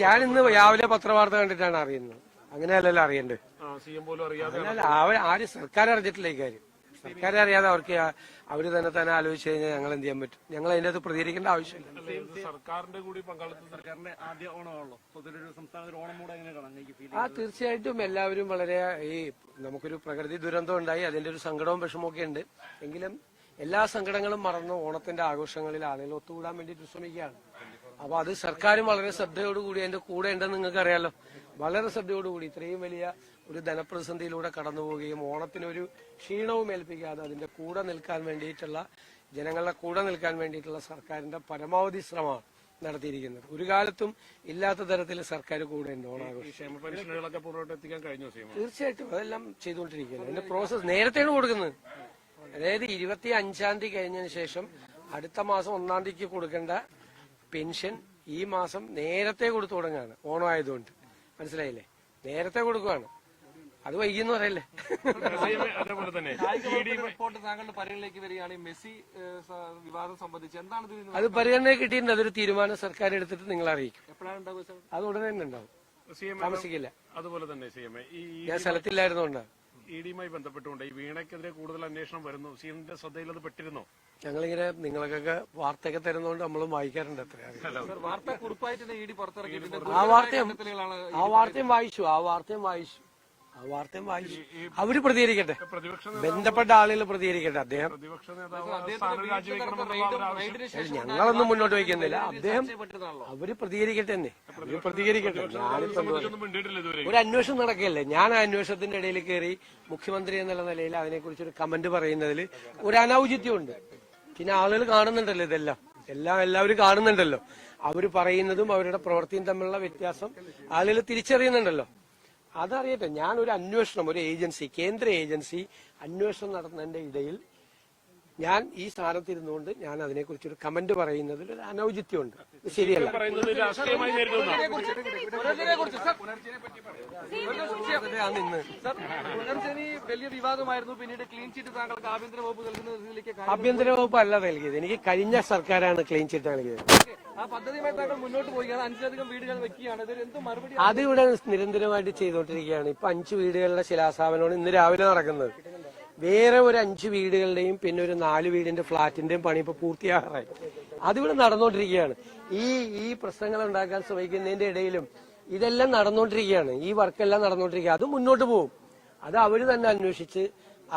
ഞാൻ ഇന്ന് രാവിലെ പത്രവാർത്ത കണ്ടിട്ടാണ് അറിയുന്നത്. അങ്ങനെയല്ലല്ലോ അറിയണ്ടേ? ആര് സർക്കാർ അറിഞ്ഞിട്ടില്ല ഇക്കാര്യം. സർക്കാരെ അറിയാതെ അവർക്ക് അവര് തന്നെ ആലോചിച്ച് കഴിഞ്ഞാൽ ഞങ്ങൾ എന്ത് ചെയ്യാൻ പറ്റും? ഞങ്ങൾ അതിന്റെ അകത്ത് പ്രതികരിക്കേണ്ട ആവശ്യമില്ല. സർക്കാരിന്റെ കൂടി പങ്കാളിത്തം, സർക്കാരിന്റെ ആദ്യ ഓണമാണല്ലോ, സംസ്ഥാനത്തിന് ഓണം കൂടെ എങ്ങനെ കാണാം? തീർച്ചയായിട്ടും എല്ലാവരും വളരെ നമുക്കൊരു പ്രകൃതി ദുരന്തം ഉണ്ടായി, അതിന്റെ ഒരു സങ്കടവും വിഷമമൊക്കെ ഉണ്ട്. എങ്കിലും എല്ലാ സങ്കടങ്ങളും മറന്ന് ഓണത്തിന്റെ ആഘോഷങ്ങളിൽ ആളുകൾ ഒത്തുകൂടാൻ വേണ്ടിയിട്ട് ശ്രമിക്കുകയാണ്. അപ്പൊ അത് സർക്കാരും വളരെ ശ്രദ്ധയോടുകൂടി അതിന്റെ കൂടെ ഉണ്ടെന്ന് നിങ്ങൾക്ക് അറിയാലോ. വളരെ ശ്രദ്ധയോടുകൂടി ഇത്രയും വലിയ ഒരു ധനപ്രതിസന്ധിയിലൂടെ കടന്നുപോവുകയും ഓണത്തിനൊരു ക്ഷീണവും ഏൽപ്പിക്കാതെ അതിന്റെ കൂടെ നിൽക്കാൻ വേണ്ടിയിട്ടുള്ള, ജനങ്ങളുടെ കൂടെ നിൽക്കാൻ വേണ്ടിയിട്ടുള്ള സർക്കാരിന്റെ പരമാവധി ശ്രമമാണ് നടത്തിയിരിക്കുന്നത്. ഒരു കാലത്തും ഇല്ലാത്ത തരത്തിൽ സർക്കാർ കൂടെ ഉണ്ട് ഓണാഘോഷം. തീർച്ചയായിട്ടും അതെല്ലാം ചെയ്തുകൊണ്ടിരിക്കുകയാണ്. അതിന്റെ പ്രോസസ് നേരത്തെയാണ് കൊടുക്കുന്നത്. അതായത് 25-ാം തീയതി കഴിഞ്ഞതിന് ശേഷം അടുത്ത മാസം 1-ാം തീയതിക്ക് കൊടുക്കേണ്ട പെൻഷൻ ഈ മാസം നേരത്തെ കൊടുത്തു തുടങ്ങുകയാണ്. ഓണം ആയതുകൊണ്ട് മനസ്സിലായില്ലേ? നേരത്തെ കൊടുക്കുകയാണ്. അത് വൈകിയെന്ന് പറയല്ലേ? അതേപോലെ തന്നെ റിപ്പോർട്ട് താങ്കളുടെ പരിഗണനയിലേക്ക് വരികയാണെങ്കിൽ മെസ്സി വിവാദം സംബന്ധിച്ച് എന്താണ് അത് പരിഗണന കിട്ടിയിട്ടുണ്ട്. അതൊരു തീരുമാനം സർക്കാർ എടുത്തിട്ട് നിങ്ങൾ അറിയിക്കും. എപ്പോഴാണ് ഉണ്ടാവുക? അത് ഉടനെ തന്നെ ഉണ്ടാവും, താമസിക്കില്ല. അതുപോലെ തന്നെ ഞാൻ സ്ഥലത്തില്ലായിരുന്നോണ്ടാണ്. ഇഡിയുമായി ബന്ധപ്പെട്ടുകൊണ്ട് ഈ വീണയ്ക്കെതിരെ കൂടുതൽ അന്വേഷണം വരുന്നു. സിഎമ്മിന്റെ ശ്രദ്ധയിൽ അത് പെട്ടിരുന്നോ? ഞങ്ങളിങ്ങനെ നിങ്ങൾക്കൊക്കെ വാർത്തയൊക്കെ തരുന്നതുകൊണ്ട് നമ്മളും വായിക്കാറുണ്ട്. എത്രയാണ് ആ വാർത്തയും വായിച്ചു. അവര് പ്രതികരിക്കട്ടെ, ബന്ധപ്പെട്ട ആളുകൾ പ്രതികരിക്കട്ടെ. അദ്ദേഹം ഞങ്ങളൊന്നും മുന്നോട്ട് വയ്ക്കുന്നില്ല. അദ്ദേഹം അവര് പ്രതികരിക്കട്ടെ തന്നെ, അവര് പ്രതികരിക്കട്ടെ. ഒരു അന്വേഷണം നടക്കുകയല്ലേ. ഞാൻ ആ അന്വേഷണത്തിന്റെ ഇടയിൽ കയറി മുഖ്യമന്ത്രി എന്നുള്ള നിലയിൽ അതിനെക്കുറിച്ചൊരു കമന്റ് പറയുന്നതിൽ ഒരു അനൌചിത്യമുണ്ട്. പിന്നെ ആളുകൾ കാണുന്നുണ്ടല്ലോ, ഇതെല്ലാം എല്ലാവരും കാണുന്നുണ്ടല്ലോ. അവര് പറയുന്നതും അവരുടെ പ്രവൃത്തിയും തമ്മിലുള്ള വ്യത്യാസം ആളുകൾ തിരിച്ചറിയുന്നുണ്ടല്ലോ. അതറിയട്ടെ. ഞാനൊരു അന്വേഷണം, ഒരു ഏജൻസി, കേന്ദ്ര ഏജൻസി അന്വേഷണം നടത്തുന്നതിന്റെ ഇടയിൽ ഞാൻ ഈ സ്ഥാനത്തിരുന്നുകൊണ്ട് ഞാൻ അതിനെക്കുറിച്ചൊരു കമന്റ് പറയുന്നതിൽ ഒരു അനൌചിത്യമുണ്ട്. ശരിയല്ല. വലിയ വിവാദമായിരുന്നു. പിന്നീട് ക്ലീൻ ചിറ്റ് താങ്കൾക്ക് ആഭ്യന്തര വകുപ്പ് നൽകുന്നതിലേക്ക് ആഭ്യന്തര വകുപ്പ് അല്ല നൽകിയത്, എനിക്ക് കഴിഞ്ഞ സർക്കാരാണ് ക്ലീൻ ചിറ്റ് നൽകിയത്. ആ പദ്ധതിയുമായി താങ്കൾ മുന്നോട്ട് പോവുകയാണ്. 5ലധികം വീടുകൾ വെക്കുകയാണ്. എന്ത് മറുപടി? അതിവിടെ നിരന്തരമായിട്ട് ചെയ്തുകൊണ്ടിരിക്കുകയാണ്. ഇപ്പൊ 5 വീടുകളുടെ ശിലാസ്ഥാപനമാണ് ഇന്ന് രാവിലെ നടക്കുന്നത്. വേറെ ഒരു 5 വീടുകളുടെയും പിന്നെ ഒരു 4 വീടിന്റെ ഫ്ളാറ്റിന്റെയും പണി ഇപ്പൊ പൂർത്തിയാകാറായി. അതിവിടെ നടന്നുകൊണ്ടിരിക്കുകയാണ്. ഈ പ്രശ്നങ്ങൾ ഉണ്ടാക്കാൻ ശ്രമിക്കുന്നതിന്റെ ഇടയിലും ഇതെല്ലാം നടന്നുകൊണ്ടിരിക്കുകയാണ്. ഈ വർക്കെല്ലാം നടന്നുകൊണ്ടിരിക്കുക. അത് മുന്നോട്ട് പോകും. അത് അവര് തന്നെ അന്വേഷിച്ച്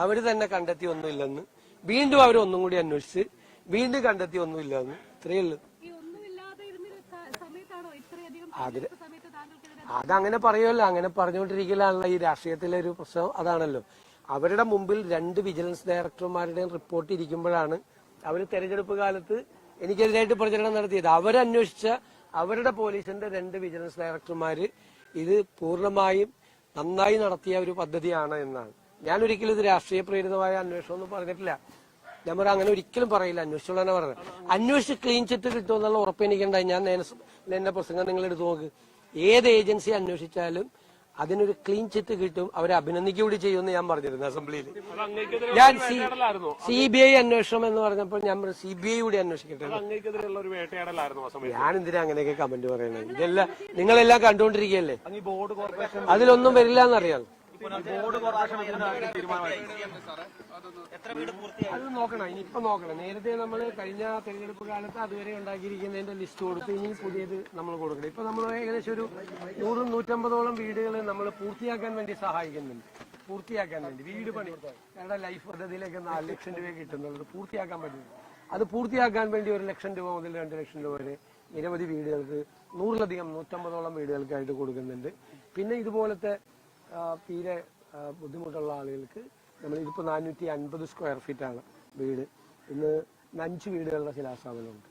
അവര് തന്നെ കണ്ടെത്തി ഒന്നുമില്ലെന്ന്, വീണ്ടും അവരൊന്നും കൂടി അന്വേഷിച്ച് വീണ്ടും കണ്ടെത്തി ഒന്നുമില്ലെന്ന്. ഇത്രയേ ഉള്ളൂ. അതങ്ങനെ പറയുമല്ലോ. അങ്ങനെ പറഞ്ഞുകൊണ്ടിരിക്കലാണല്ലോ ഈ രാഷ്ട്രീയത്തിലെ ഒരു പ്രശ്നം. അതാണല്ലോ, അവരുടെ മുമ്പിൽ 2 വിജിലൻസ് ഡയറക്ടർമാരുടെയും റിപ്പോർട്ട് ഇരിക്കുമ്പോഴാണ് അവർ തെരഞ്ഞെടുപ്പ് കാലത്ത് എനിക്കെതിരായിട്ട് പ്രചരണം നടത്തിയത്. അവരന്വേഷിച്ച അവരുടെ പോലീസിന്റെ 2 വിജിലൻസ് ഡയറക്ടർമാര് ഇത് പൂർണ്ണമായും നന്നായി നടത്തിയ ഒരു പദ്ധതിയാണ് എന്നാണ്. ഞാനൊരിക്കലും ഇത് രാഷ്ട്രീയ പ്രേരിതമായ അന്വേഷണം ഒന്നും പറഞ്ഞിട്ടില്ല. ഞാൻ അങ്ങനെ ഒരിക്കലും പറയില്ല. അന്വേഷിച്ചുള്ളതാണ് പറഞ്ഞത്. അന്വേഷിച്ച് ക്ലീൻ ചിറ്റ് കിട്ടുമെന്നുള്ള ഉറപ്പ് എനിക്കുണ്ടായി. ഞാൻ എന്റെ പ്രസംഗം നിങ്ങൾ എടുത്തു നോക്ക്. ഏത് ഏജൻസി അന്വേഷിച്ചാലും അതിനൊരു ക്ലീൻ ചിറ്റ് കിട്ടും. അവരെ അഭിനന്ദിക്കൂടി ചെയ്യുമെന്ന് ഞാൻ പറഞ്ഞിരുന്നു അസംബ്ലിയിൽ. ഞാൻ CBI അന്വേഷണം എന്ന് പറഞ്ഞപ്പോൾ ഞാൻ CBI കൂടി അന്വേഷിക്കട്ടെ. ഞാൻ എന്തിനാ അങ്ങനെയൊക്കെ കമന്റ് പറയണത്? ഇതെല്ലാം നിങ്ങളെല്ലാം കണ്ടുകൊണ്ടിരിക്കുകയല്ലേ. അതിലൊന്നും വരില്ല എന്നറിയാം. അത് നോക്കണം, ഇനിയിപ്പോ നോക്കണം. നേരത്തെ നമ്മൾ കഴിഞ്ഞ തെരഞ്ഞെടുപ്പ് കാലത്ത് അതുവരെ ഉണ്ടാക്കിയിരിക്കുന്നതിന്റെ ലിസ്റ്റ് കൊടുത്ത് ഇനി പുതിയത് നമ്മൾ കൊടുക്കണം. ഇപ്പൊ നമ്മൾ ഏകദേശം ഒരു 100-150ഓളം വീടുകൾ നമ്മൾ പൂർത്തിയാക്കാൻ വേണ്ടി സഹായിക്കുന്നുണ്ട്. പൂർത്തിയാക്കാൻ വേണ്ടി വീട് പണി ഞങ്ങളുടെ ലൈഫ് പദ്ധതിയിലേക്ക് 4 ലക്ഷം രൂപ കിട്ടുന്നുള്ളത് പൂർത്തിയാക്കാൻ പറ്റുന്നു. അത് പൂർത്തിയാക്കാൻ വേണ്ടി 1 ലക്ഷം രൂപ മുതൽ 2 ലക്ഷം രൂപ വരെ നിരവധി വീടുകൾക്ക് 100-ലധികം 150ഓളം വീടുകൾക്കായിട്ട് കൊടുക്കുന്നുണ്ട്. പിന്നെ ഇതുപോലത്തെ തീരെ ബുദ്ധിമുട്ടുള്ള ആളുകൾക്ക് നമ്മൾ ഇതിപ്പോ 450 സ്ക്വയർ ഫീറ്റാണ് വീട്. ഇന്ന് 5 വീടുകളുടെ ശിലാസ്ഥാപനമുണ്ട്.